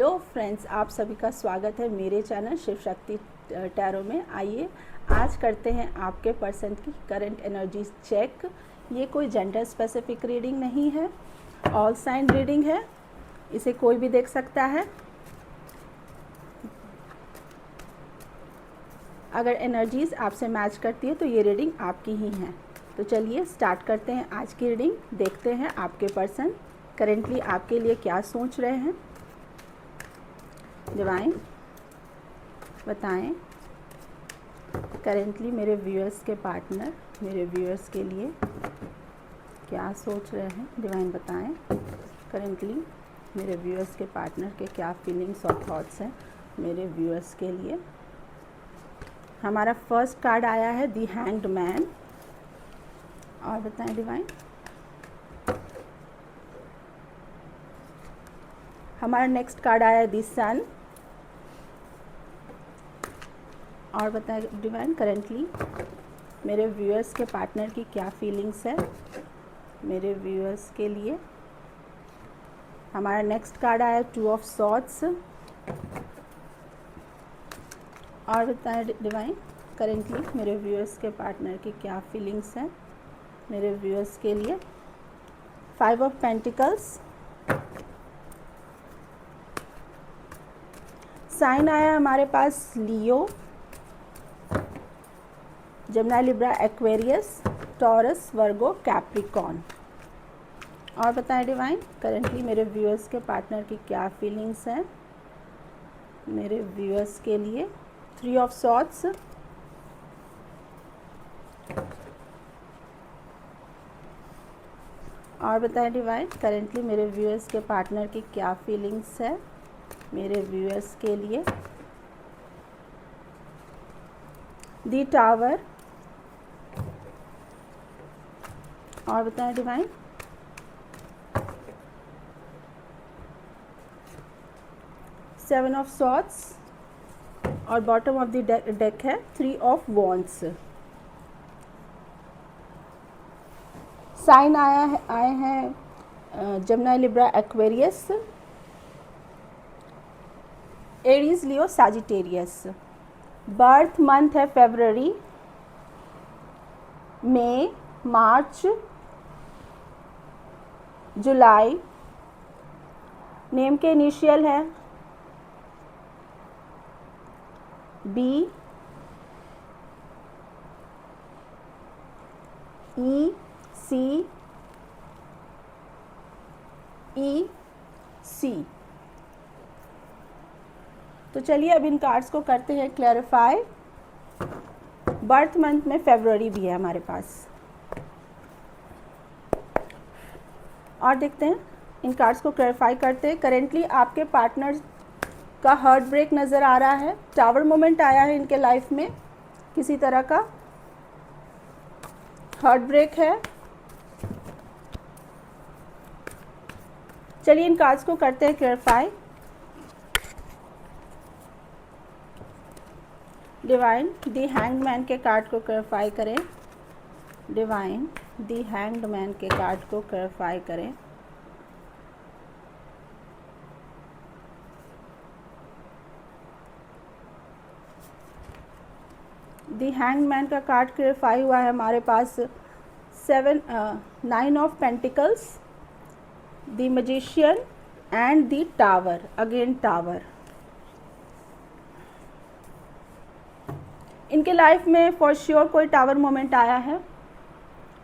Hello friends, आप सभी का स्वागत है मेरे चैनल शिव शक्ति टैरो में। आइए आज करते हैं आपके पर्सन की करंट एनर्जी चेक। ये कोई जेंडर स्पेसिफिक रीडिंग नहीं है, ऑल साइन रीडिंग है। इसे कोई भी देख सकता है। अगर एनर्जीज आपसे मैच करती है तो ये रीडिंग आपकी ही है। तो चलिए स्टार्ट करते हैं आज की रीडिंग। देखते हैं आपके पर्सन करेंटली आपके लिए क्या सोच रहे हैं। डिवाइन बताएं करेंटली मेरे व्यूअर्स के पार्टनर मेरे व्यूअर्स के लिए क्या सोच रहे हैं। डिवाइन बताएं करेंटली मेरे व्यूअर्स के पार्टनर के क्या फीलिंग्स और थॉट्स हैं मेरे व्यूअर्स के लिए। हमारा फर्स्ट कार्ड आया है द हैंग्ड मैन। और बताएं डिवाइन। हमारा नेक्स्ट कार्ड आया है द सन। और बताएं डिवाइन करेंटली मेरे व्यूअर्स के पार्टनर की क्या फीलिंग्स है मेरे व्यूअर्स के लिए। हमारा नेक्स्ट कार्ड आया टू ऑफ सॉर्ड्स। और बताएं डिवाइन करेंटली मेरे व्यूअर्स के पार्टनर की क्या फीलिंग्स हैं मेरे व्यूअर्स के लिए। Five of pentacles. साइन आया हमारे पास लियो, जमना, लिब्रा, एक्वेरियस, टॉरस, वर्गो, कैप्रिकॉन। और बताएं डिवाइन करेंटली मेरे व्यूअर्स के पार्टनर की क्या फीलिंग्स हैं मेरे व्यूअर्स के लिए। Three of swords. और बताएं डिवाइन करेंटली मेरे व्यूअर्स के पार्टनर की क्या फीलिंग्स है मेरे व्यूअर्स के लिए। दी टावर। और बताएं डिवाइन सेवन ऑफ सॉर्ड्स। और बॉटम ऑफ द डेक है थ्री ऑफ वॉन्ड्स। साइन आए हैं जमना, Libra, Aquarius, Aries, Leo, Sagittarius. Birth month है फरवरी, मई, मार्च, जुलाई। नेम के इनिशियल है बी, ई, सी, ई, सी। तो चलिए अब इन कार्ड्स को करते हैं क्लैरिफाई। बर्थ मंथ में फरवरी भी है हमारे पास। और देखते हैं इन कार्ड्स को क्लैरिफाई करते हैं। करेंटली आपके पार्टनर का हार्ट ब्रेक नज़र आ रहा है। टावर मोमेंट आया है इनके लाइफ में, किसी तरह का हार्ट ब्रेक है। चलिए इन कार्ड्स को करते हैं clarify. Divine the hanged man के कार्ड को क्लैरिफाई करें। डिवाइन द हैंग्ड मैन के कार्ड को क्लैरिफाई करें। द हैंग्ड मैन का कार्ड क्लैरिफाई हुआ है हमारे पास nine of pentacles, the magician and the tower. Again tower. इनके लाइफ में फॉर श्योर कोई टावर मोमेंट आया है।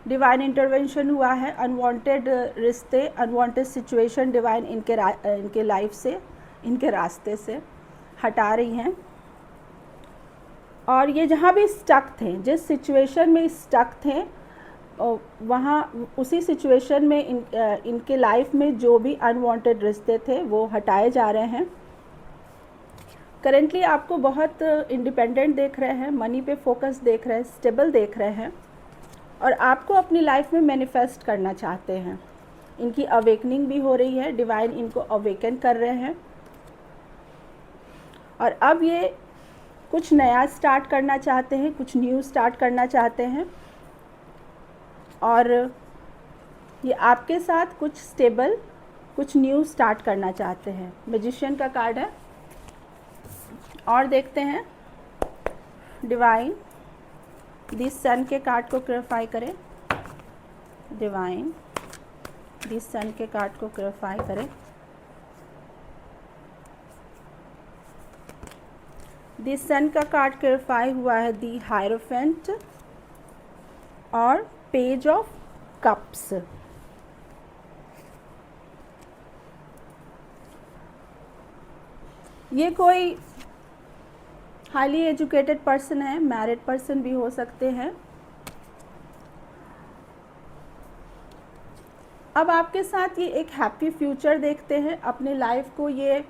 डिवाइन इंटरवेंशन हुआ है। अनवांटेड रिश्ते, अनवांटेड सिचुएशन डिवाइन इनके लाइफ से, इनके रास्ते से हटा रही हैं। और ये जहाँ भी स्टक थे, जिस सिचुएशन में स्टक थे, वहाँ उसी सिचुएशन में इनके लाइफ में जो भी अनवांटेड रिश्ते थे वो हटाए जा रहे हैं। करेंटली आपको बहुत इंडिपेंडेंट देख रहे हैं, मनी पे फोकस देख रहे हैं, स्टेबल देख रहे हैं और आपको अपनी लाइफ में मैनिफेस्ट करना चाहते हैं। इनकी अवेकनिंग भी हो रही है। डिवाइन इनको अवेकन कर रहे हैं और अब ये कुछ नया स्टार्ट करना चाहते हैं, कुछ न्यू स्टार्ट करना चाहते हैं और ये आपके साथ कुछ स्टेबल कुछ न्यू स्टार्ट करना चाहते हैं। मैजिशियन का कार्ड है। और देखते हैं डिवाइन दिस सन के कार्ड को क्लैरिफाई करें। डिवाइन दिस सन के कार्ड को क्लैरिफाई करें। दिस सन का कार्ड क्लैरिफाई हुआ है दी हायरोफेंट और पेज ऑफ कप्स। ये कोई हाईली एजुकेटेड पर्सन है, मैरिड पर्सन भी हो सकते हैं। अब आपके साथ ये एक हैप्पी फ्यूचर देखते हैं, अपने लाइफ को ये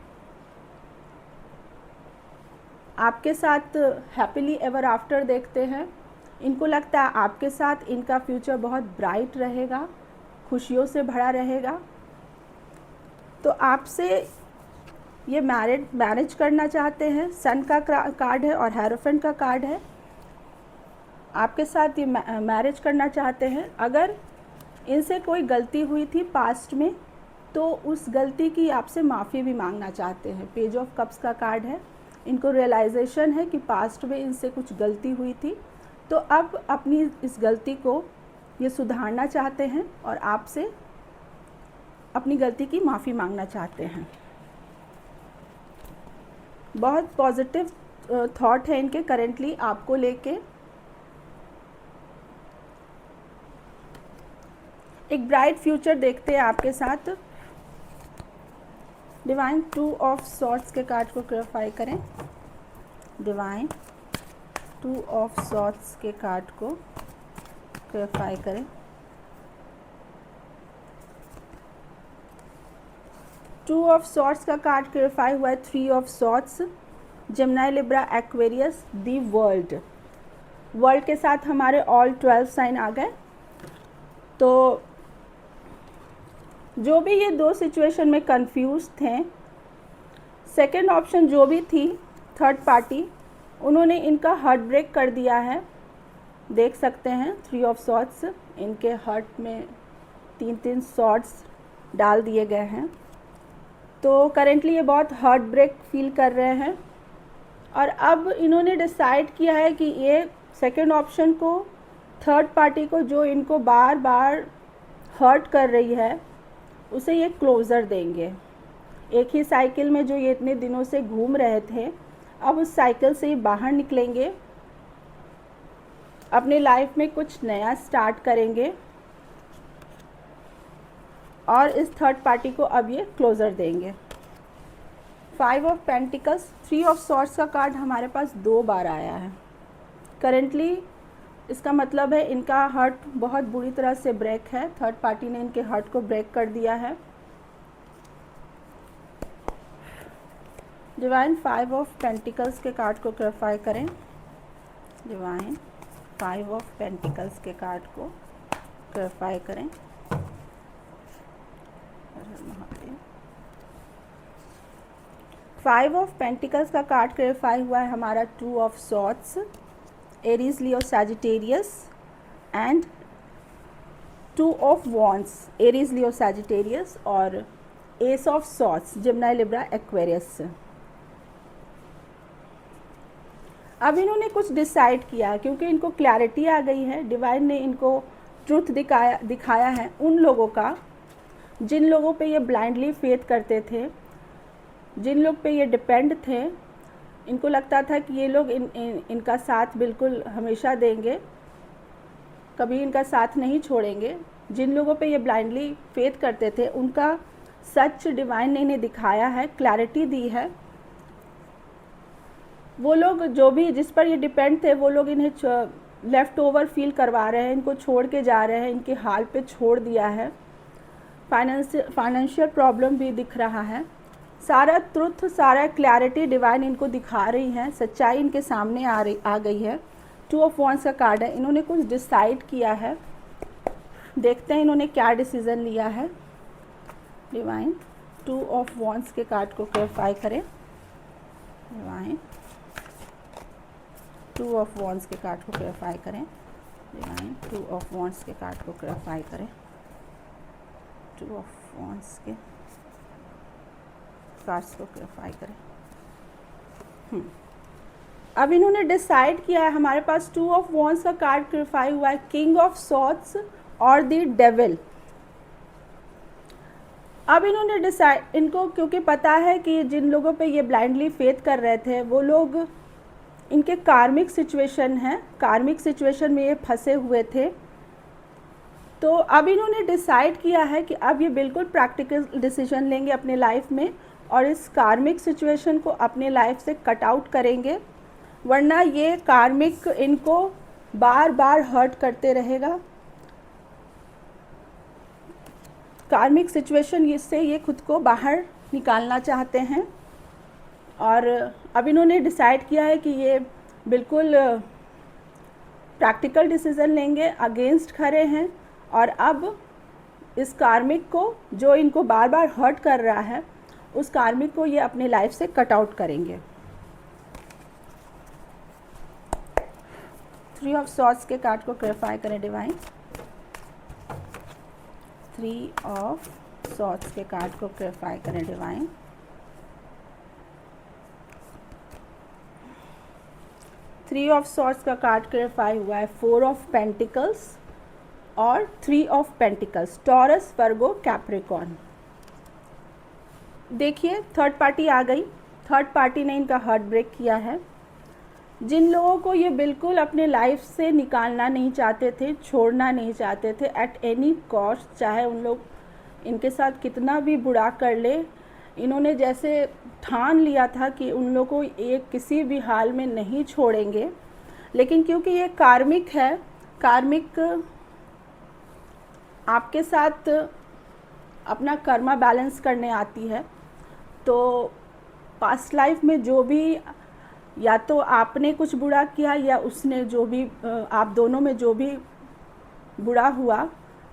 आपके साथ हैप्पीली एवर आफ्टर देखते हैं। इनको लगता है आपके साथ इनका फ्यूचर बहुत ब्राइट रहेगा, खुशियों से भरा रहेगा। तो आपसे ये मैरिज करना चाहते हैं। सन का कार्ड है और हेरोफेंट का कार्ड है। आपके साथ ये मैरिज करना चाहते हैं। अगर इनसे कोई गलती हुई थी पास्ट में तो उस गलती की आपसे माफ़ी भी मांगना चाहते हैं। पेज ऑफ कप्स का कार्ड है। इनको रियलाइजेशन है कि पास्ट में इनसे कुछ गलती हुई थी, तो अब अपनी इस गलती को ये सुधारना चाहते हैं और आपसे अपनी गलती की माफ़ी मांगना चाहते हैं। बहुत पॉजिटिव थॉट है इनके करेंटली आपको लेके। एक ब्राइट फ्यूचर देखते हैं आपके साथ। डिवाइन 2 ऑफ सॉर्ड्स के कार्ड को क्लैरिफाई करें। डिवाइन 2 ऑफ सॉर्ड्स के कार्ड को क्लैरिफाई करें। 2 ऑफ सॉर्ड्स का कार्ड क्लैरिफाई हुआ है 3 of swords. Gemini, Libra, Aquarius, the world. World के साथ हमारे ऑल 12 साइन आ गए। तो जो भी ये दो सिचुएशन में कंफ्यूज थे, सेकंड ऑप्शन जो भी थी थर्ड पार्टी, उन्होंने इनका हार्ट ब्रेक कर दिया है। देख सकते हैं 3 ऑफ सॉर्ड्स, इनके हार्ट में 3 सॉर्ड्स डाल दिए गए हैं। तो करेंटली ये बहुत हार्ट ब्रेक फील कर रहे हैं और अब इन्होंने डिसाइड किया है कि ये सेकंड ऑप्शन को, थर्ड पार्टी को जो इनको बार बार हर्ट कर रही है, उसे ये क्लोज़र देंगे। एक ही साइकिल में जो ये इतने दिनों से घूम रहे थे, अब उस साइकिल से ये बाहर निकलेंगे, अपने लाइफ में कुछ नया स्टार्ट करेंगे और इस थर्ड पार्टी को अब ये क्लोज़र देंगे। 5 ऑफ पेंटिकल्स, 3 ऑफ सॉर्ड्स का कार्ड हमारे पास 2 बार आया है। करेंटली इसका मतलब है इनका हार्ट बहुत बुरी तरह से ब्रेक है। थर्ड पार्टी ने इनके हार्ट को ब्रेक कर दिया है। डिवाइन 5 ऑफ पेंटिकल्स के कार्ड को क्लैरिफाई करें। डिवाइन 5 ऑफ पेंटिकल्स के कार्ड को क्लैरिफाई करें। 5 ऑफ पेंटिकल्स का कार्ड क्लैरिफाई हुआ है हमारा 2 of swords, Aries, Leo, Sagittarius and 2 of wands, Aries, Leo, Sagittarius और ace of swords, Gemini, Libra, Aquarius. अब इन्होंने कुछ डिसाइड किया क्योंकि इनको क्लैरिटी आ गई है। डिवाइन ने इनको ट्रुथ दिखाया है उन लोगों का जिन लोगों पे ये ब्लाइंडली फेथ करते थे, जिन लोग पे ये डिपेंड थे। इनको लगता था कि ये लोग इनका साथ बिल्कुल हमेशा देंगे, कभी इनका साथ नहीं छोड़ेंगे। जिन लोगों पे ये ब्लाइंडली फेथ करते थे, उनका सच डिवाइन ने इन्हें दिखाया है, क्लैरिटी दी है। वो लोग जो भी जिस पर ये डिपेंड थे, वो लोग इन्हें लेफ़्ट ओवर फील करवा रहे हैं, इनको छोड़ के जा रहे हैं, इनके हाल पे छोड़ दिया है। फाइनेंशियल प्रॉब्लम भी दिख रहा है। सारा ट्रुथ, सारा क्लैरिटी डिवाइन इनको दिखा रही है, सच्चाई इनके सामने आ गई है। 2 ऑफ वॉन्ड्स का कार्ड है। इन्होंने कुछ डिसाइड किया है, देखते हैं इन्होंने क्या डिसीज़न लिया है। डिवाइन 2 ऑफ वॉन्ड्स के कार्ड को क्लैरिफाई करें। डिवाइन 2 ऑफ वॉन्ड्स के कार्ड को क्लैरिफाई करें। डिवाइन 2 ऑफ वॉन्ड्स के कार्ड को क्लैरिफाई करें। 2 ऑफ वॉन्ड्स के कार्ड्स को क्लैरिफाई करें। अब इन्होंने डिसाइड किया है, हमारे पास 2 ऑफ वॉन्ड्स का कार्ड क्लैरिफाई हुआ है, किंग ऑफ सॉर्ड्स और द डेविल। अब इन्होंने डिसाइड, इनको क्योंकि पता है कि जिन लोगों पे ये ब्लाइंडली फेथ कर रहे थे वो लोग, इनके कार्मिक सिचुएशन है, कार्मिक सिचुएशन में ये फंसे हुए थे। तो अब इन्होंने डिसाइड किया है कि अब ये बिल्कुल प्रैक्टिकल डिसीजन लेंगे अपने लाइफ में और इस कार्मिक सिचुएशन को अपने लाइफ से कट आउट करेंगे, वरना ये कार्मिक इनको बार बार हर्ट करते रहेगा। कार्मिक सिचुएशन से ये खुद को बाहर निकालना चाहते हैं और अब इन्होंने डिसाइड किया है कि ये बिल्कुल प्रैक्टिकल डिसीज़न लेंगे, अगेंस्ट खड़े हैं और अब इस कार्मिक को, जो इनको बार बार हर्ट कर रहा है, उस कार्मिक को ये अपने लाइफ से कट आउट करेंगे। 3 ऑफ सॉर्ड्स के कार्ड को क्लैरिफाई करें डिवाइन। 3 ऑफ सॉर्ड्स के कार्ड को क्लैरिफाई करें डिवाइन। 3 ऑफ सॉर्ड्स का कार्ड क्लैरिफाई हुआ है, 4 ऑफ पेंटिकल्स और 3 of pentacles, Taurus, Virgo, Capricorn. देखिए थर्ड पार्टी आ गई, थर्ड पार्टी ने इनका हार्ट ब्रेक किया है। जिन लोगों को ये बिल्कुल अपने लाइफ से निकालना नहीं चाहते थे, छोड़ना नहीं चाहते थे एट एनी कॉस्ट, चाहे उन लोग इनके साथ कितना भी बुरा कर ले, इन्होंने जैसे ठान लिया था कि उन लोगों को ये किसी भी हाल में नहीं छोड़ेंगे। लेकिन क्योंकि ये कार्मिक है, कार्मिक आपके साथ अपना कर्मा बैलेंस करने आती है, तो पास्ट लाइफ में जो भी, या तो आपने कुछ बुरा किया या उसने, जो भी आप दोनों में जो भी बुरा हुआ,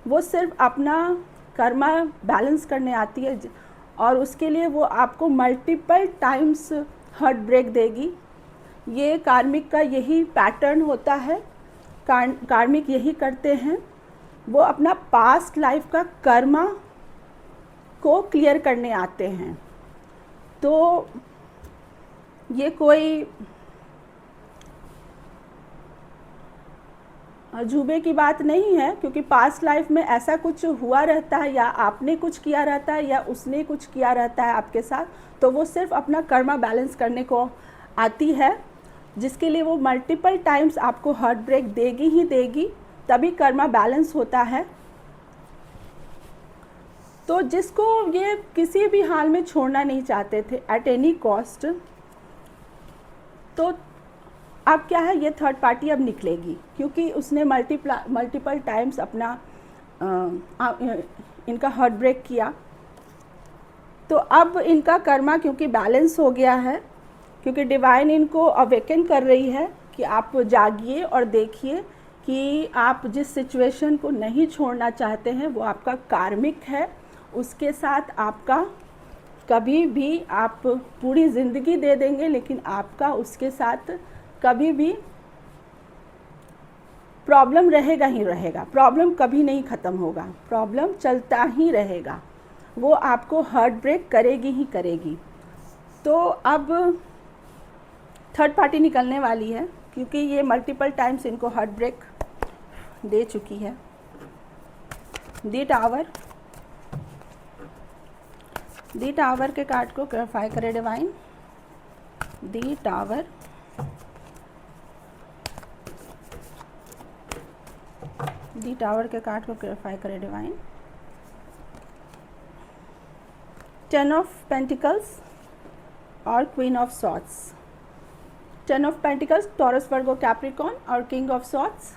वो सिर्फ अपना कर्मा बैलेंस करने आती है और उसके लिए वो आपको मल्टीपल टाइम्स हार्ट ब्रेक देगी। ये कार्मिक का यही पैटर्न होता है, कार्मिक यही करते हैं, वो अपना पास्ट लाइफ का कर्मा को क्लियर करने आते हैं। तो ये कोई अजूबे की बात नहीं है, क्योंकि पास्ट लाइफ में ऐसा कुछ हुआ रहता है, या आपने कुछ किया रहता है या उसने कुछ किया रहता है आपके साथ, तो वो सिर्फ अपना कर्मा बैलेंस करने को आती है, जिसके लिए वो मल्टीपल टाइम्स आपको हार्ट ब्रेक देगी ही देगी, तभी कर्मा बैलेंस होता है। तो जिसको ये किसी भी हाल में छोड़ना नहीं चाहते थे एट एनी कॉस्ट, तो अब क्या है, ये थर्ड पार्टी अब निकलेगी, क्योंकि उसने मल्टीपल टाइम्स अपना इनका हार्ट ब्रेक किया। तो अब इनका कर्मा क्योंकि बैलेंस हो गया है, क्योंकि डिवाइन इनको अवेकन कर रही है कि आप जागिए और देखिए कि आप जिस सिचुएशन को नहीं छोड़ना चाहते हैं वो आपका कार्मिक है, उसके साथ आपका कभी भी, आप पूरी ज़िंदगी दे देंगे लेकिन आपका उसके साथ कभी भी प्रॉब्लम रहेगा ही रहेगा, प्रॉब्लम कभी नहीं ख़त्म होगा, प्रॉब्लम चलता ही रहेगा, वो आपको हार्ट ब्रेक करेगी ही करेगी। तो अब थर्ड पार्टी निकलने वाली है, क्योंकि ये मल्टीपल टाइम्स इनको हार्ट ब्रेक दे चुकी है। दी टावर के कार्ड को क्लैरिफाई करें डिवाइन। दी टावर के कार्ड को क्लैरिफाई करें डिवाइन। 10 ऑफ पेंटिकल्स और queen of swords. 10 of pentacles, Taurus, Virgo, Capricorn और king of swords,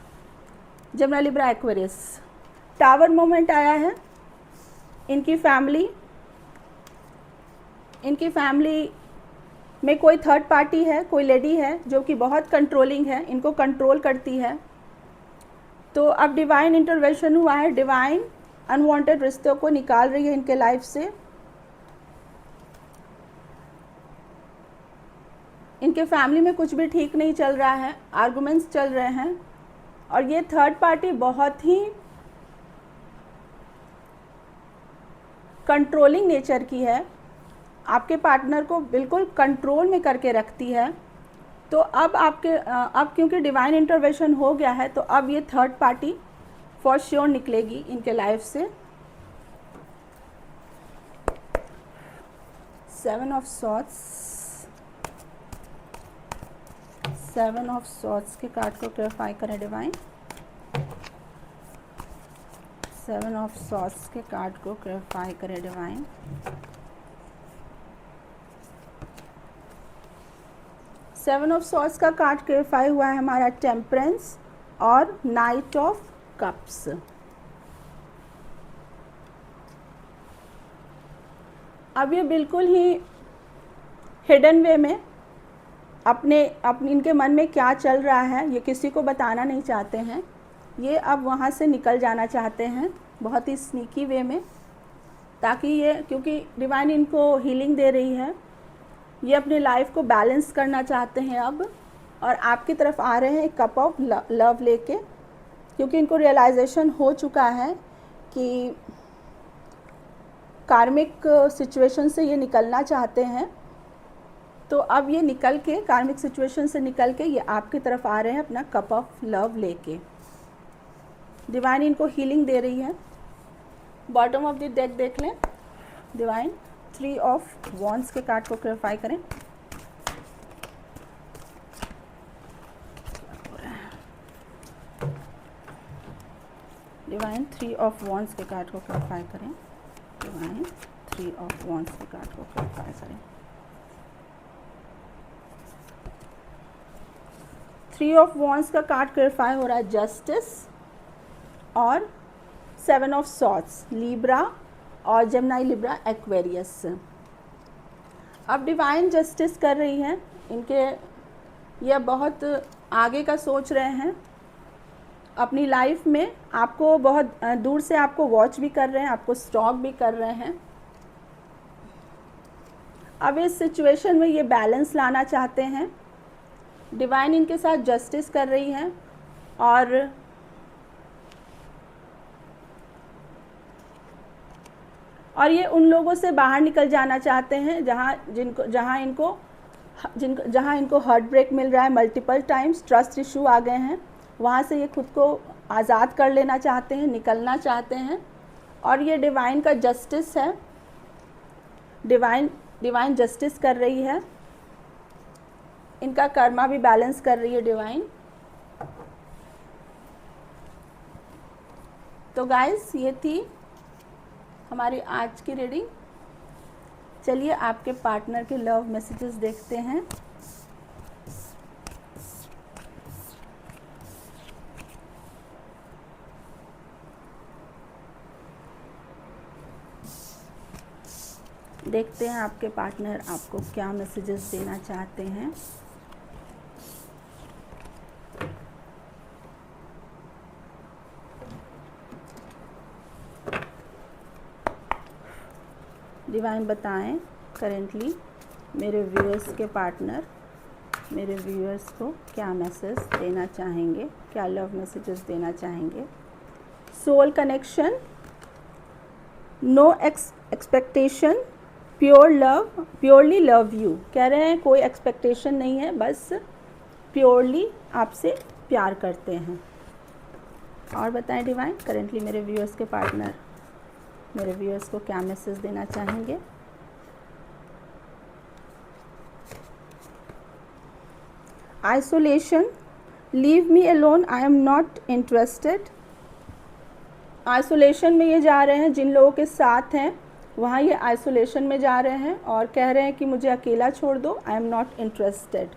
Gemini, Libra, Aquarius. Tower moment आया है। इनकी फैमिली में कोई थर्ड पार्टी है, कोई लेडी है जो कि बहुत कंट्रोलिंग है, इनको कंट्रोल करती है। तो अब डिवाइन इंटरवेंशन हुआ है, डिवाइन अनवांटेड रिश्तों को निकाल रही है इनके लाइफ से। इनके फैमिली में कुछ भी ठीक नहीं चल रहा है, आर्गुमेंट्स चल रहे हैं, और ये थर्ड पार्टी बहुत ही कंट्रोलिंग नेचर की है। आपके पार्टनर को बिल्कुल कंट्रोल में करके रखती है। तो अब क्योंकि डिवाइन इंटरवेंशन हो गया है, तो अब ये थर्ड पार्टी फॉर श्योर निकलेगी इनके लाइफ से। 7 ऑफ सॉर्ड्स, 7 ऑफ सॉर्ड्स के कार्ड को क्लैरिफाई करें डिवाइन। 7 ऑफ सॉर्ड्स के कार्ड को क्लैरिफाई करें डिवाइन। सेवन ऑफ सॉर्ड्स का कार्ड क्लैरिफाई हुआ है हमारा टेम्परेंस और नाइट ऑफ कप्स। अब ये बिल्कुल ही हिडन वे में अपने इनके मन में क्या चल रहा है ये किसी को बताना नहीं चाहते हैं। ये अब वहाँ से निकल जाना चाहते हैं बहुत ही स्नीकी वे में, ताकि ये, क्योंकि डिवाइन इनको हीलिंग दे रही है, ये अपने लाइफ को बैलेंस करना चाहते हैं अब, और आपकी तरफ आ रहे हैं कप ऑफ लव लेके, क्योंकि इनको रियलाइजेशन हो चुका है कि कार्मिक सिचुएशन से ये निकलना चाहते हैं। तो अब ये निकल के, कार्मिक सिचुएशन से निकल के ये आपकी तरफ आ रहे हैं अपना कप ऑफ लव लेके। डिवाइन इनको हीलिंग दे रही है। बॉटम ऑफ द डेक देख लें डिवाइन। 3 ऑफ वॉन्ड्स के कार्ड को क्लैरिफाई करें। डिवाइन 3 ऑफ वॉन्ड्स के कार्ड को क्लैरिफाई करें। डिवाइन 3 ऑफ वॉन्ड्स के कार्ड को क्लैरिफाई करें। 3 ऑफ वॉन्ड्स का कार्ड क्लैरिफाई हो रहा है जस्टिस और 7 ऑफ सॉर्ड्स, लिब्रा और जेमिनी, लिब्रा, एक्वेरियस। अब डिवाइन जस्टिस कर रही हैं इनके, ये बहुत आगे का सोच रहे हैं अपनी लाइफ में। आपको बहुत दूर से आपको वॉच भी कर रहे हैं, आपको स्टॉक भी कर रहे हैं। अब इस सिचुएशन में ये बैलेंस लाना चाहते हैं। डिवाइन इनके साथ जस्टिस कर रही हैं और ये उन लोगों से बाहर निकल जाना चाहते हैं जहाँ इनको हार्ट ब्रेक मिल रहा है, मल्टीपल टाइम्स ट्रस्ट इशू आ गए हैं, वहाँ से ये खुद को आज़ाद कर लेना चाहते हैं, निकलना चाहते हैं। और ये डिवाइन का जस्टिस है, डिवाइन जस्टिस कर रही है, इनका कर्मा भी बैलेंस कर रही है डिवाइन। तो गाइस, ये थी हमारी आज की रीडिंग। चलिए आपके पार्टनर के लव मैसेजेस देखते हैं। देखते हैं आपके पार्टनर आपको क्या मैसेजेस देना चाहते हैं। डिवाइन बताएं करेंटली मेरे व्यूअर्स के पार्टनर मेरे व्यूअर्स को क्या मैसेज देना चाहेंगे, क्या लव मैसेजेस देना चाहेंगे। Soul connection, no expectation, pure love, purely love you. कह रहे हैं कोई एक्सपेक्टेशन नहीं है, बस प्योरली आपसे प्यार करते हैं। और बताएं डिवाइन करेंटली मेरे व्यूअर्स के पार्टनर मेरे व्यूअर्स को क्या मैसेज देना चाहेंगे। Isolation, leave me alone, I am not interested. Isolation में ये जा रहे हैं, जिन लोगों के साथ हैं वहाँ ये आइसोलेशन में जा रहे हैं और कह रहे हैं कि मुझे अकेला छोड़ दो, आई एम नॉट इंटरेस्टेड,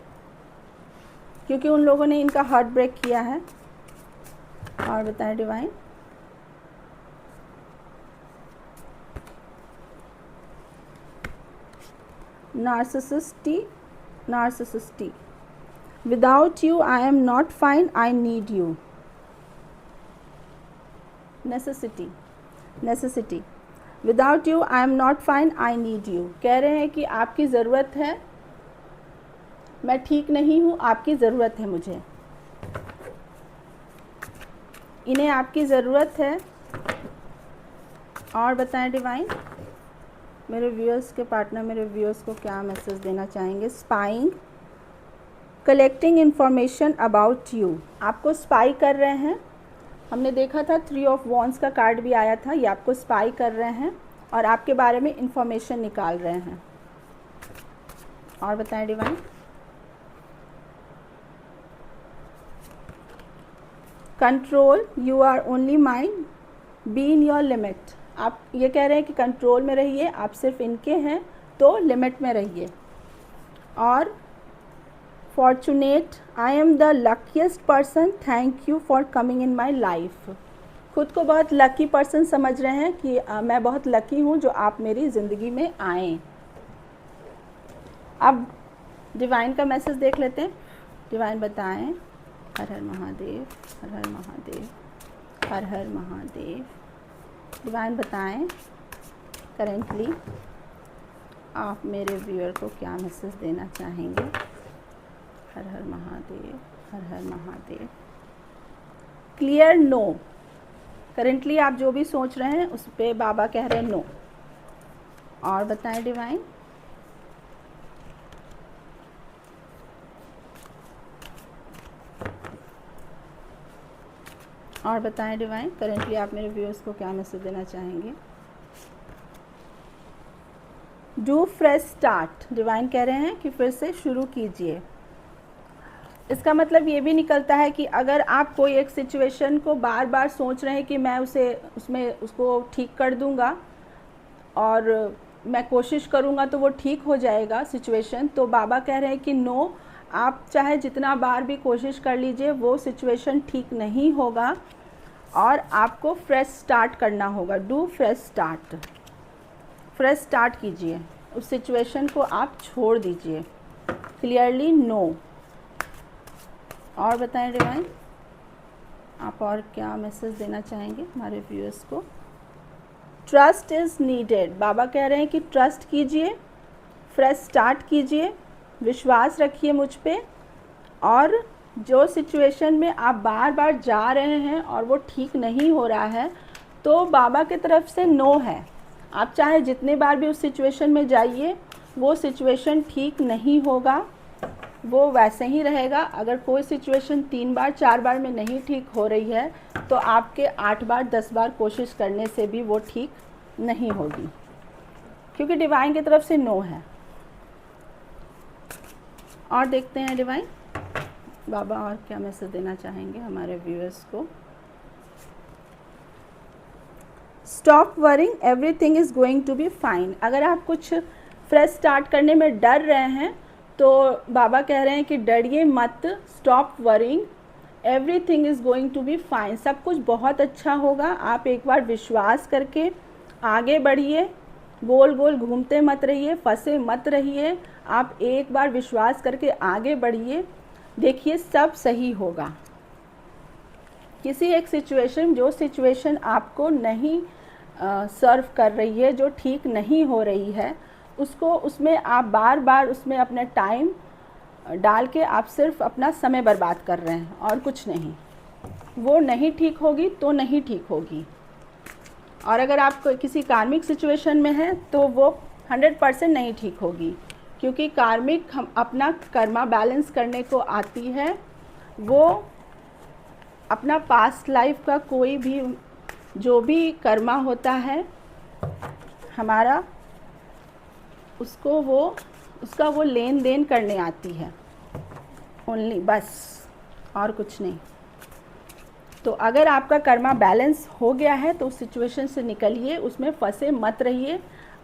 क्योंकि उन लोगों ने इनका हार्ट ब्रेक किया है। और बताएं divine नार्सिसिस्टी, without you I am not fine, I need you। necessity, without you I am not fine, I need you। कह रहे हैं कि आपकी ज़रूरत है, मैं ठीक नहीं हूँ, आपकी ज़रूरत है मुझे, इन्हें आपकी ज़रूरत है। और बताएं डिवाइन मेरे व्यूअर्स के पार्टनर मेरे व्यूअर्स को क्या मैसेज देना चाहेंगे? Spying, collecting information about you, आपको स्पाई कर रहे हैं। हमने देखा था 3 ऑफ वॉन्ड्स का कार्ड भी आया था, ये आपको स्पाई कर रहे हैं और आपके बारे में इंफॉर्मेशन निकाल रहे हैं। और बताएं divine. Control, you are only mind, be in your limit, आप ये कह रहे हैं कि कंट्रोल में रहिए, आप सिर्फ इनके हैं तो लिमिट में रहिए। और fortunate, I am the luckiest person, thank you for coming in my life, खुद को बहुत लकी पर्सन समझ रहे हैं कि मैं बहुत लकी हूँ जो आप मेरी ज़िंदगी में आएँ। अब डिवाइन का मैसेज देख लेते हैं। डिवाइन बताएं। हर हर महादेव, हर हर महादेव, हर हर महादेव। डिवाइन बताएं करेंटली आप मेरे व्यूअर को क्या मैसेज देना चाहेंगे? हर हर महादेव, हर हर महादेव। क्लियर नो, करेंटली आप जो भी सोच रहे हैं उस पे बाबा कह रहे हैं नो। और बताएं डिवाइन। और बताएं डिवाइन करेंटली आप मेरे व्यूअर्स को क्या मैसेज देना चाहेंगे? डू फ्रेश स्टार्ट, डिवाइन कह रहे हैं कि फिर से शुरू कीजिए। इसका मतलब ये भी निकलता है कि अगर आप कोई एक सिचुएशन को बार बार सोच रहे हैं कि मैं उसको ठीक कर दूंगा और मैं कोशिश करूंगा तो वो ठीक हो जाएगा सिचुएशन, तो बाबा कह रहे हैं कि नो, आप चाहे जितना बार भी कोशिश कर लीजिए वो सिचुएशन ठीक नहीं होगा और आपको फ्रेश स्टार्ट करना होगा। Do fresh start, fresh start कीजिए, उस सिचुएशन को आप छोड़ दीजिए। Clearly no. और बताएं डिवाइन आप और क्या मैसेज देना चाहेंगे हमारे व्यूअर्स को? ट्रस्ट इज़ नीडेड, बाबा कह रहे हैं कि ट्रस्ट कीजिए, फ्रेश स्टार्ट कीजिए, विश्वास रखिए मुझ पे। और जो सिचुएशन में आप बार बार जा रहे हैं और वो ठीक नहीं हो रहा है तो बाबा की तरफ से नो है। आप चाहे जितने बार भी उस सिचुएशन में जाइए वो सिचुएशन ठीक नहीं होगा, वो वैसे ही रहेगा। अगर कोई सिचुएशन 3 बार 4 बार में नहीं ठीक हो रही है तो आपके 8 बार 10 बार कोशिश करने से भी वो ठीक नहीं होगी, क्योंकि डिवाइन की तरफ से नो है। और देखते हैं डिवाइन बाबा और क्या मैसेज देना चाहेंगे हमारे व्यूअर्स को। Stop worrying, everything is going to be fine. अगर आप कुछ फ्रेश स्टार्ट करने में डर रहे हैं तो बाबा कह रहे हैं कि डरिए मत, stop worrying, everything is going to be fine, सब कुछ बहुत अच्छा होगा। आप एक बार विश्वास करके आगे बढ़िए, गोल गोल घूमते मत रहिए, फंसे मत रहिए, आप एक बार विश्वास करके आगे बढ़िए, देखिए सब सही होगा। किसी एक सिचुएशन, जो सिचुएशन आपको नहीं सर्व कर रही है, जो ठीक नहीं हो रही है, उसमें आप बार बार उसमें अपना टाइम डाल के आप सिर्फ अपना समय बर्बाद कर रहे हैं और कुछ नहीं। वो नहीं ठीक होगी तो नहीं ठीक होगी। और अगर आप किसी कार्मिक सिचुएशन में हैं तो वो 100% नहीं ठीक होगी, क्योंकि कार्मिक हम अपना कर्मा बैलेंस करने को आती है। वो अपना पास्ट लाइफ का कोई भी जो भी कर्मा होता है हमारा, उसका वो लेन देन करने आती है ओनली, बस और कुछ नहीं। तो अगर आपका कर्मा बैलेंस हो गया है तो उस सिचुएशन से निकलिए, उसमें फंसे मत रहिए।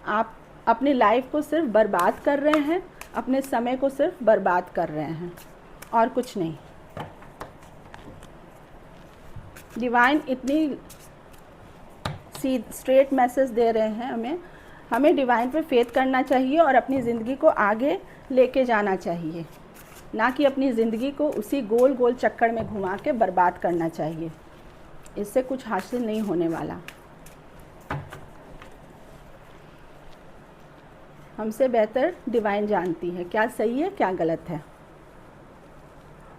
आप अपनी लाइफ को सिर्फ बर्बाद कर रहे हैं, अपने समय को सिर्फ बर्बाद कर रहे हैं और कुछ नहीं। डिवाइन इतनी स्ट्रेट मैसेज दे रहे हैं हमें डिवाइन पे फेथ करना चाहिए और अपनी ज़िंदगी को आगे लेके जाना चाहिए, ना कि अपनी ज़िंदगी को उसी गोल गोल चक्कर में घुमा के बर्बाद करना चाहिए। इससे कुछ हासिल नहीं होने वाला। हमसे बेहतर डिवाइन जानती है क्या सही है क्या गलत है।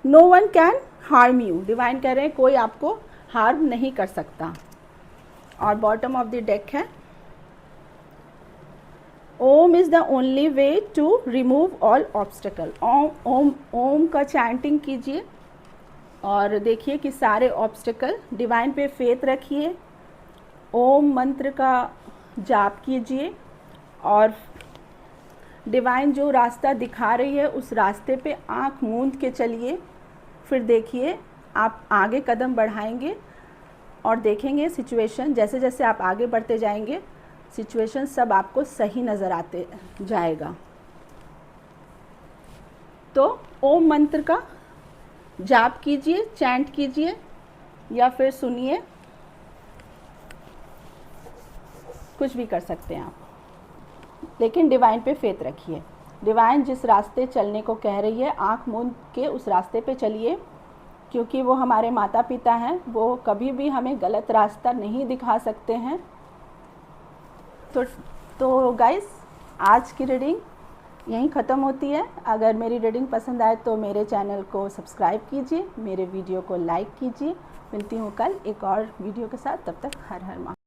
No one can harm you, divine कह रहे हैं कोई आपको हार्म नहीं कर सकता। और बॉटम ऑफ द डेक है Om is the only way to remove all obstacle. Om Om Om का चैंटिंग कीजिए और देखिए कि सारे ऑब्स्टेकल, डिवाइन पे फेथ रखिए, ओम मंत्र का जाप कीजिए और डिवाइन जो रास्ता दिखा रही है उस रास्ते पे आँख मूंद के चलिए। फिर देखिए आप आगे कदम बढ़ाएंगे और देखेंगे सिचुएशन, जैसे जैसे आप आगे बढ़ते जाएंगे सिचुएशन सब आपको सही नज़र आते जाएगा। तो ओम मंत्र का जाप कीजिए, चैंट कीजिए या फिर सुनिए, कुछ भी कर सकते हैं आप, लेकिन डिवाइन पे फेथ रखिए। डिवाइन जिस रास्ते चलने को कह रही है आँख मूंद के उस रास्ते पे चलिए, क्योंकि वो हमारे माता पिता हैं, वो कभी भी हमें गलत रास्ता नहीं दिखा सकते हैं। तो गाइस, आज की रीडिंग यहीं ख़त्म होती है। अगर मेरी रीडिंग पसंद आए तो मेरे चैनल को सब्सक्राइब कीजिए, मेरे वीडियो को लाइक कीजिए। मिलती हूँ कल एक और वीडियो के साथ, तब तक हर हर महादेव।